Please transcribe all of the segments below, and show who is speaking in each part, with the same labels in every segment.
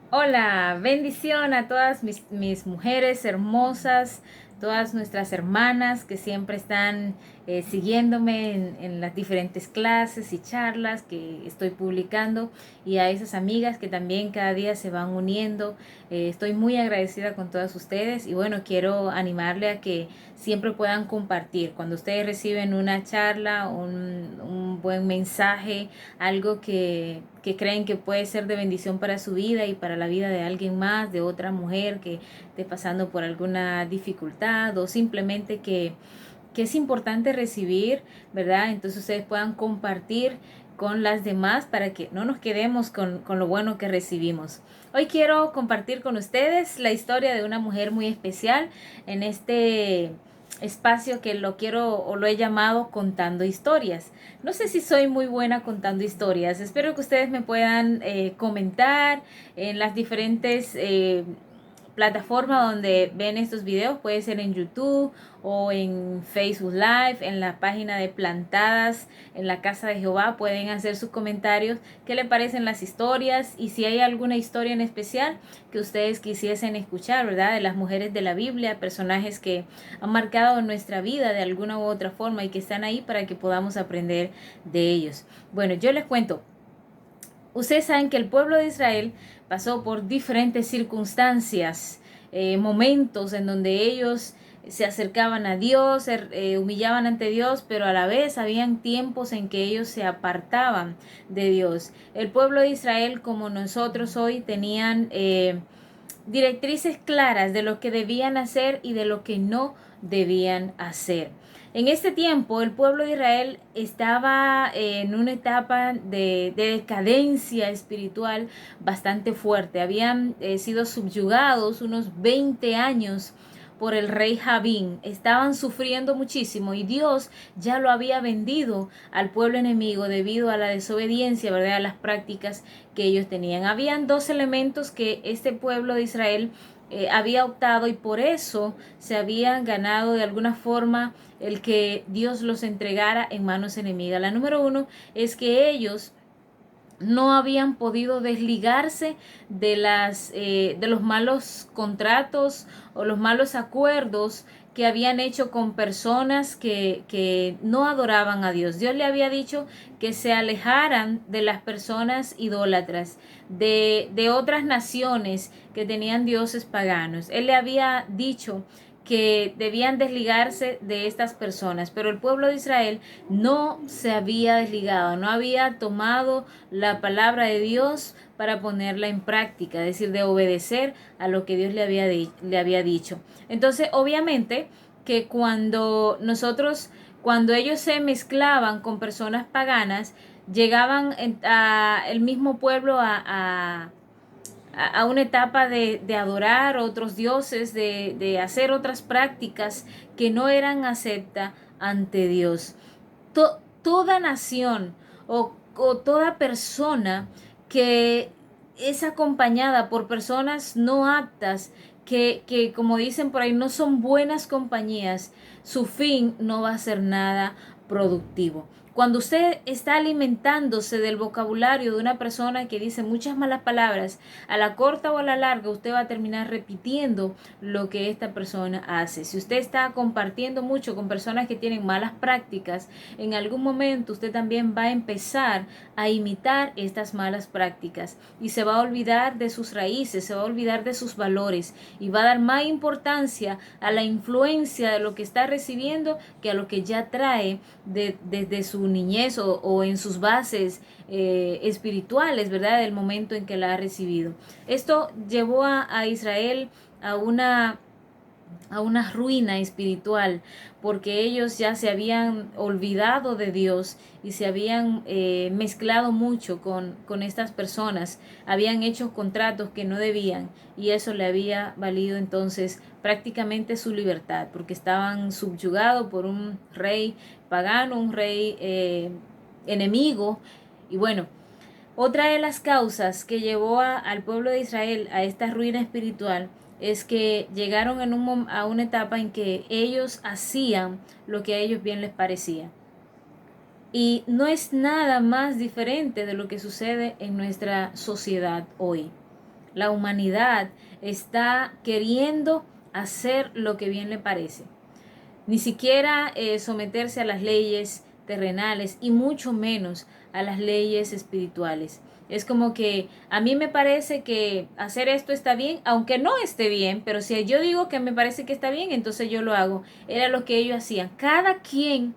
Speaker 1: Hola, bendición a todas mis mujeres hermosas, todas nuestras hermanas que siempre están siguiéndome en las diferentes clases y charlas que estoy publicando, y a esas amigas que también cada día se van uniendo. Estoy muy agradecida con todas ustedes y bueno, quiero animarle a que siempre puedan compartir. Cuando ustedes reciben una charla, un buen mensaje, algo que creen que puede ser de bendición para su vida y para la vida de alguien más, de otra mujer que esté pasando por alguna dificultad, o simplemente que es importante recibir, ¿verdad? Entonces ustedes puedan compartir con las demás para que no nos quedemos con lo bueno que recibimos. Hoy quiero compartir con ustedes la historia de una mujer muy especial en este espacio que lo quiero o lo he llamado Contando Historias. No sé si soy muy buena contando historias. Espero que ustedes me puedan comentar en las diferentes plataforma donde ven estos videos. Puede ser en YouTube o en Facebook Live, en la página de Plantadas en la Casa de Jehová. Pueden hacer sus comentarios, qué le parecen las historias y si hay alguna historia en especial que ustedes quisiesen escuchar, ¿verdad? De las mujeres de la Biblia, personajes que han marcado nuestra vida de alguna u otra forma y que están ahí para que podamos aprender de ellos. Bueno, yo les cuento. Ustedes saben que el pueblo de Israel pasó por diferentes circunstancias, momentos en donde ellos se acercaban a Dios, se humillaban ante Dios, pero a la vez habían tiempos en que ellos se apartaban de Dios. El pueblo de Israel, como nosotros hoy, tenían directrices claras de lo que debían hacer y de lo que no debían hacer. En este tiempo el pueblo de Israel estaba en una etapa de decadencia espiritual bastante fuerte. Habían sido subyugados unos 20 años por el rey Javín. Estaban sufriendo muchísimo y Dios ya lo había vendido al pueblo enemigo debido a la desobediencia, ¿verdad? A las prácticas que ellos tenían. Habían dos elementos que este pueblo de Israel había optado, y por eso se habían ganado de alguna forma el que Dios los entregara en manos enemigas. La número uno es que ellos no habían podido desligarse de los malos contratos o los malos acuerdos que habían hecho con personas que no adoraban a Dios. Dios le había dicho que se alejaran de las personas idólatras, de otras naciones que tenían dioses paganos. Él le había dicho que debían desligarse de estas personas, pero el pueblo de Israel no se había desligado, no había tomado la palabra de Dios para ponerla en práctica, es decir, de obedecer a lo que Dios le había dicho. Entonces, obviamente que cuando ellos se mezclaban con personas paganas, llegaban a el mismo pueblo a una etapa de adorar otros dioses, de hacer otras prácticas que no eran aceptas ante Dios. Toda nación o toda persona que es acompañada por personas no aptas, que como dicen por ahí no son buenas compañías, su fin no va a ser nada productivo. Cuando usted está alimentándose del vocabulario de una persona que dice muchas malas palabras, a la corta o a la larga usted va a terminar repitiendo lo que esta persona hace. Si usted está compartiendo mucho con personas que tienen malas prácticas, en algún momento usted también va a empezar a imitar estas malas prácticas y se va a olvidar de sus raíces, se va a olvidar de sus valores y va a dar más importancia a la influencia de lo que está recibiendo que a lo que ya trae desde su niñez o en sus bases espirituales, ¿verdad? Del momento en que la ha recibido. Esto llevó a Israel a una ruina espiritual, porque ellos ya se habían olvidado de Dios y se habían mezclado mucho con estas personas, habían hecho contratos que no debían, y eso le había valido entonces prácticamente su libertad, porque estaban subyugados por un rey pagano, un rey enemigo. Y bueno, otra de las causas que llevó al pueblo de Israel a esta ruina espiritual es que llegaron a una etapa en que ellos hacían lo que a ellos bien les parecía. Y no es nada más diferente de lo que sucede en nuestra sociedad hoy. la humanidad está queriendo hacer lo que bien le parece. Ni siquiera someterse a las leyes terrenales y mucho menos a las leyes espirituales. Es como que a mí me parece que hacer esto está bien, aunque no esté bien, pero si yo digo que me parece que está bien, entonces yo lo hago. Era lo que ellos hacían. Cada quien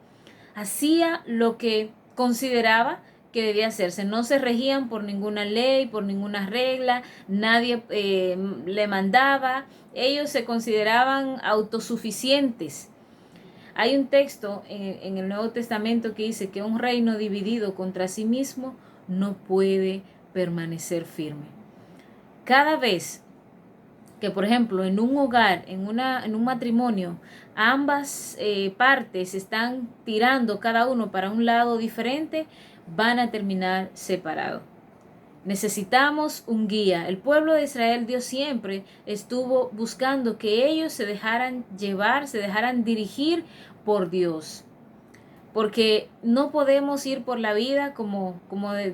Speaker 1: hacía lo que consideraba que debía hacerse. No se regían por ninguna ley, por ninguna regla, nadie le mandaba. Ellos se consideraban autosuficientes. Hay un texto en el Nuevo Testamento que dice que un reino dividido contra sí mismo no puede permanecer firme. Cada vez que, por ejemplo, en un hogar, en un matrimonio, ambas partes están tirando cada uno para un lado diferente, van a terminar separados. Necesitamos un guía. El pueblo de Israel, Dios siempre estuvo buscando que ellos se dejaran llevar, se dejaran dirigir por Dios. Porque no podemos ir por la vida como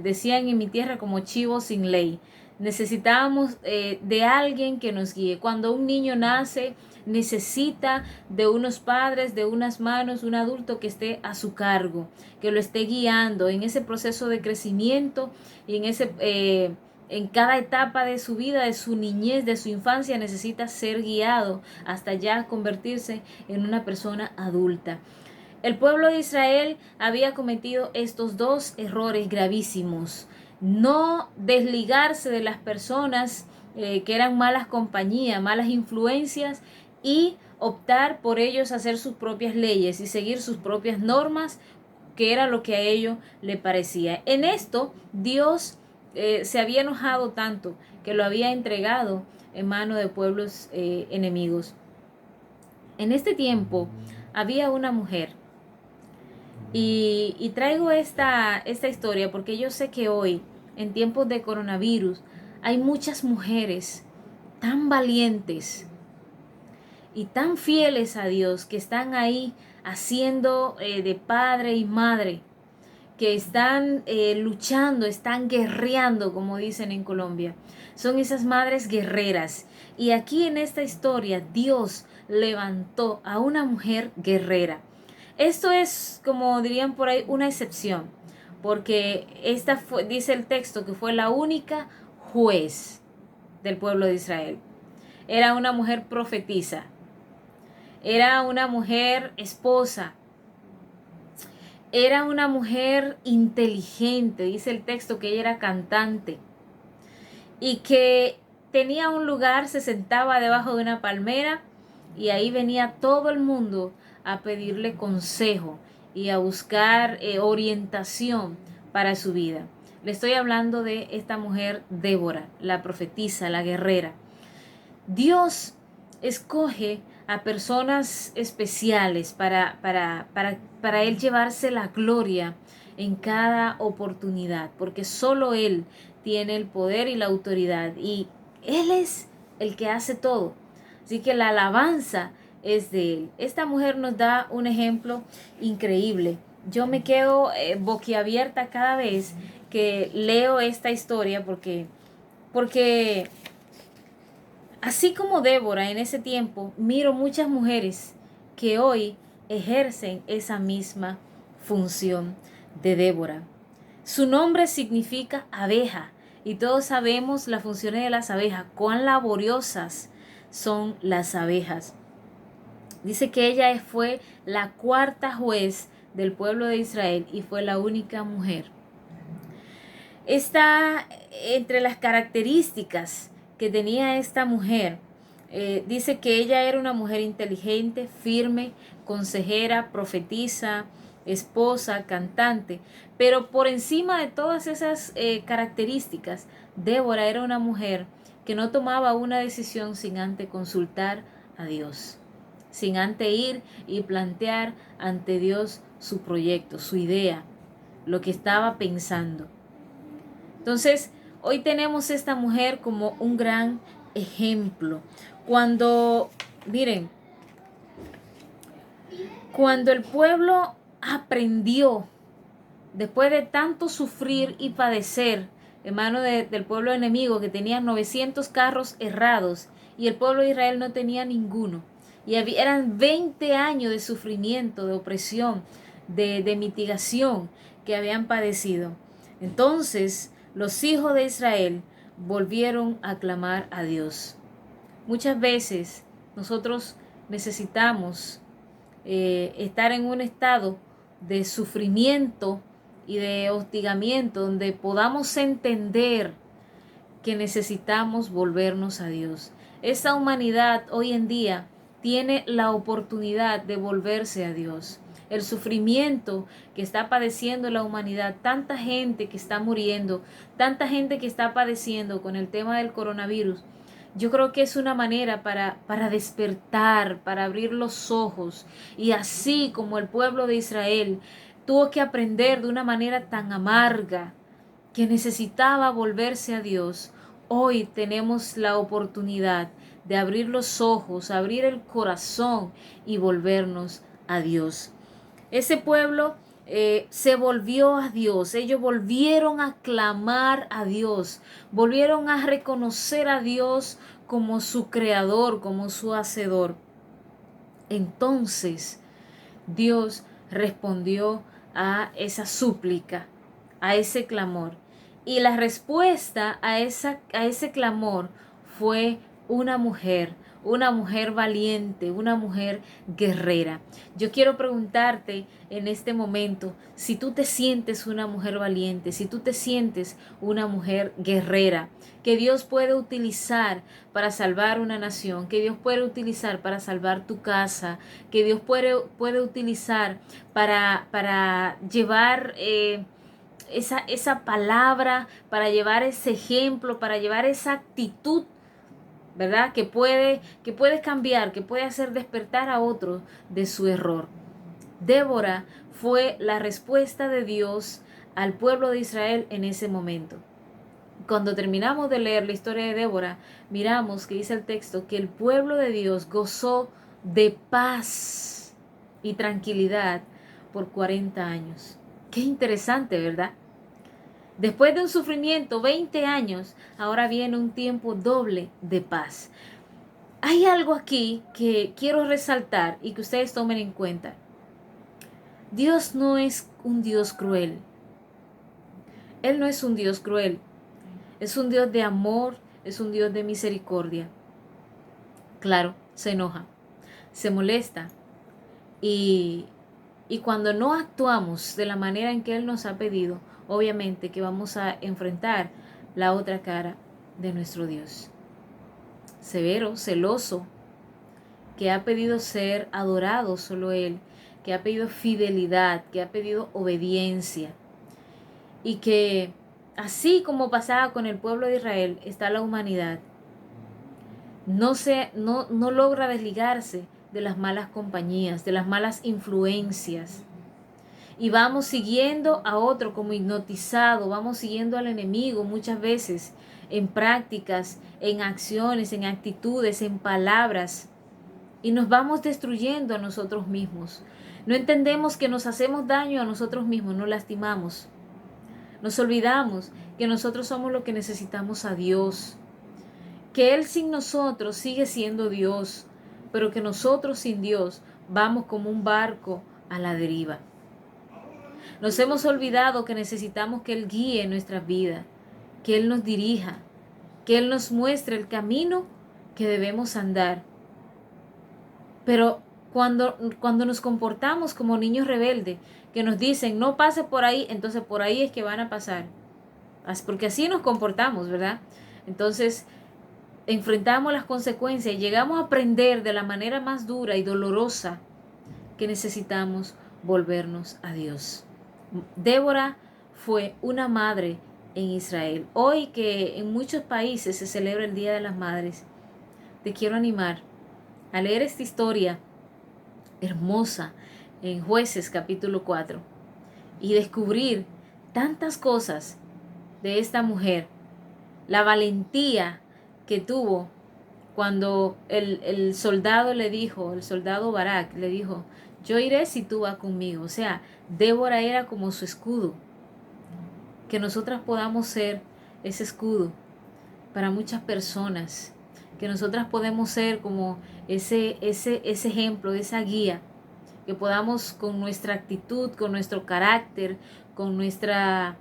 Speaker 1: decían en mi tierra, como chivos sin ley. Necesitamos de alguien que nos guíe. Cuando un niño nace, necesita de unos padres, de unas manos, un adulto que esté a su cargo, que lo esté guiando en ese proceso de crecimiento y en cada etapa de su vida, de su niñez, de su infancia, necesita ser guiado hasta ya convertirse en una persona adulta. El pueblo de Israel había cometido estos dos errores gravísimos. No desligarse de las personas que eran malas compañías, malas influencias, y optar por ellos hacer sus propias leyes y seguir sus propias normas, que era lo que a ellos le parecía. En esto Dios se había enojado tanto que lo había entregado en manos de pueblos enemigos. En este tiempo había una mujer. Y traigo esta historia porque yo sé que hoy, en tiempos de coronavirus, hay muchas mujeres tan valientes y tan fieles a Dios que están ahí haciendo de padre y madre, que están luchando, están guerreando, como dicen en Colombia. Son esas madres guerreras. Y aquí en esta historia, Dios levantó a una mujer guerrera. Esto es, como dirían por ahí, una excepción, porque esta fue, dice el texto, que fue la única juez del pueblo de Israel. Era una mujer profetisa, era una mujer esposa, era una mujer inteligente. Dice el texto que ella era cantante y que tenía un lugar, se sentaba debajo de una palmera y ahí venía todo el mundo a pedirle consejo y a buscar orientación para su vida. Le estoy hablando de esta mujer Débora, la profetisa, la guerrera. Dios escoge a personas especiales para Él llevarse la gloria en cada oportunidad, porque solo Él tiene el poder y la autoridad y Él es el que hace todo. Así que la alabanza es de Él. Esta mujer nos da un ejemplo increíble. Yo me quedo boquiabierta cada vez que leo esta historia porque así como Débora en ese tiempo, miro muchas mujeres que hoy ejercen esa misma función de Débora. Su nombre significa abeja y todos sabemos las funciones de las abejas, cuán laboriosas son las abejas. Dice que ella fue la cuarta juez del pueblo de Israel y fue la única mujer. Está entre las características que tenía esta mujer. Dice que ella era una mujer inteligente, firme, consejera, profetisa, esposa, cantante. Pero por encima de todas esas características, Débora era una mujer que no tomaba una decisión sin antes consultar a Dios, sin antes ir y plantear ante Dios su proyecto, su idea, lo que estaba pensando. Entonces, hoy tenemos esta mujer como un gran ejemplo. Miren, cuando el pueblo aprendió, después de tanto sufrir y padecer en manos del pueblo enemigo, que tenía 900 carros errados y el pueblo de Israel no tenía ninguno. Y eran 20 años de sufrimiento, de opresión, de mitigación que habían padecido. Entonces los hijos de Israel volvieron a clamar a Dios. Muchas veces nosotros necesitamos estar en un estado de sufrimiento y de hostigamiento donde podamos entender que necesitamos volvernos a Dios. Esa humanidad hoy en día tiene la oportunidad de volverse a Dios. El sufrimiento que está padeciendo la humanidad, tanta gente que está muriendo, tanta gente que está padeciendo con el tema del coronavirus, yo creo que es una manera para despertar, para abrir los ojos. Y así como el pueblo de Israel tuvo que aprender de una manera tan amarga que necesitaba volverse a Dios, hoy tenemos la oportunidad de abrir los ojos, abrir el corazón y volvernos a Dios. Ese pueblo se volvió a Dios, ellos volvieron a clamar a Dios, volvieron a reconocer a Dios como su creador, como su hacedor. Entonces Dios respondió a esa súplica, a ese clamor. Y la respuesta a ese clamor fue una mujer valiente, una mujer guerrera. Yo quiero preguntarte en este momento si tú te sientes una mujer valiente, si tú te sientes una mujer guerrera, que Dios puede utilizar para salvar una nación, que Dios puede utilizar para salvar tu casa, que Dios puede utilizar para llevar esa palabra, para llevar ese ejemplo, para llevar esa actitud, ¿verdad? Que puede cambiar, que puede hacer despertar a otro de su error. Débora fue la respuesta de Dios al pueblo de Israel en ese momento. Cuando terminamos de leer la historia de Débora, miramos que dice el texto que el pueblo de Dios gozó de paz y tranquilidad por 40 años. Qué interesante, ¿verdad? Después de un sufrimiento, 20 años, ahora viene un tiempo doble de paz. Hay algo aquí que quiero resaltar y que ustedes tomen en cuenta. Dios no es un Dios cruel. Él no es un Dios cruel. Es un Dios de amor, es un Dios de misericordia. Claro, se enoja, se molesta y cuando no actuamos de la manera en que Él nos ha pedido, obviamente que vamos a enfrentar la otra cara de nuestro Dios. Severo, celoso, que ha pedido ser adorado solo Él, que ha pedido fidelidad, que ha pedido obediencia. Y que así como pasaba con el pueblo de Israel, está la humanidad. No logra desligarse de las malas compañías, de las malas influencias. Y vamos siguiendo a otro como hipnotizado, vamos siguiendo al enemigo muchas veces en prácticas, en acciones, en actitudes, en palabras. Y nos vamos destruyendo a nosotros mismos. No entendemos que nos hacemos daño a nosotros mismos, nos lastimamos. Nos olvidamos que nosotros somos lo que necesitamos a Dios. Que Él sin nosotros sigue siendo Dios, pero que nosotros sin Dios vamos como un barco a la deriva. Nos hemos olvidado que necesitamos que Él guíe nuestras vidas, que Él nos dirija, que Él nos muestre el camino que debemos andar. Pero cuando nos comportamos como niños rebeldes, que nos dicen no pase por ahí, entonces por ahí es que van a pasar. Porque así nos comportamos, ¿verdad? Entonces enfrentamos las consecuencias y llegamos a aprender de la manera más dura y dolorosa que necesitamos volvernos a Dios. Débora fue una madre en Israel. Hoy que en muchos países se celebra el Día de las Madres, te quiero animar a leer esta historia hermosa en Jueces capítulo 4 y descubrir tantas cosas de esta mujer, la valentía que tuvo cuando el soldado le dijo, el soldado Barak le dijo, yo iré si tú vas conmigo. O sea, Débora era como su escudo. Que nosotras podamos ser ese escudo para muchas personas, que nosotras podemos ser como ese ejemplo, esa guía, que podamos con nuestra actitud, con nuestro carácter, con nuestra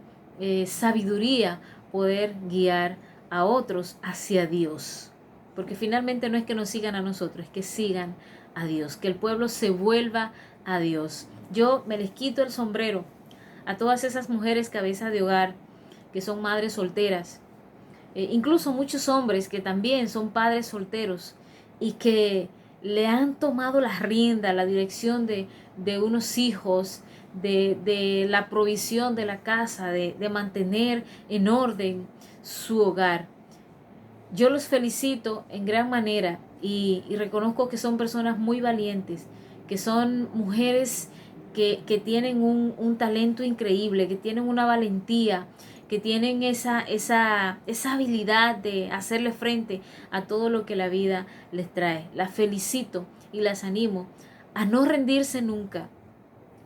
Speaker 1: sabiduría, poder guiar a otros hacia Dios. Porque finalmente no es que nos sigan a nosotros, es que sigan a Dios, que el pueblo se vuelva a Dios. Yo me les quito el sombrero a todas esas mujeres cabeza de hogar, que son madres solteras, incluso muchos hombres que también son padres solteros y que le han tomado la rienda, la dirección de unos hijos, de la provisión de la casa, de mantener en orden su hogar. Yo los felicito en gran manera y reconozco que son personas muy valientes, que son mujeres que tienen un talento increíble, que tienen una valentía, que tienen esa habilidad de hacerle frente a todo lo que la vida les trae. Las felicito y las animo a no rendirse nunca,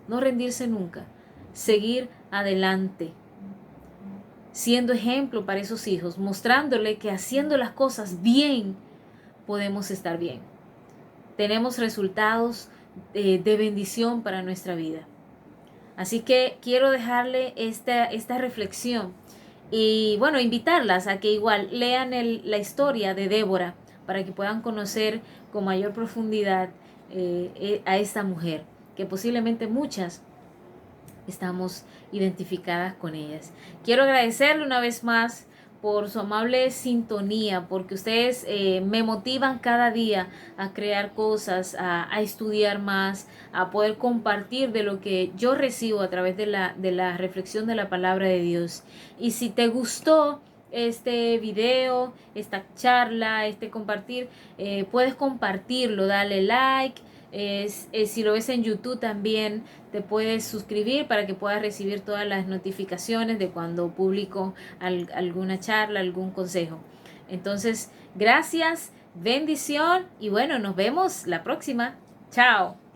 Speaker 1: no rendirse nunca, seguir adelante, siendo ejemplo para esos hijos, mostrándole que haciendo las cosas bien podemos estar bien. Tenemos resultados de bendición para nuestra vida. Así que quiero dejarle esta reflexión y bueno, invitarlas a que igual lean la historia de Débora para que puedan conocer con mayor profundidad a esta mujer, que posiblemente muchas estamos identificadas con ellas. Quiero agradecerle una vez más por su amable sintonía, porque ustedes me motivan cada día a crear cosas, a estudiar más, a poder compartir de lo que yo recibo a través de la reflexión de la palabra de Dios. Y si te gustó este video, esta charla, este compartir, puedes compartirlo, dale like. Si lo ves en YouTube también te puedes suscribir para que puedas recibir todas las notificaciones de cuando publico alguna charla, algún consejo. Entonces, gracias, bendición y bueno, nos vemos la próxima. Chao.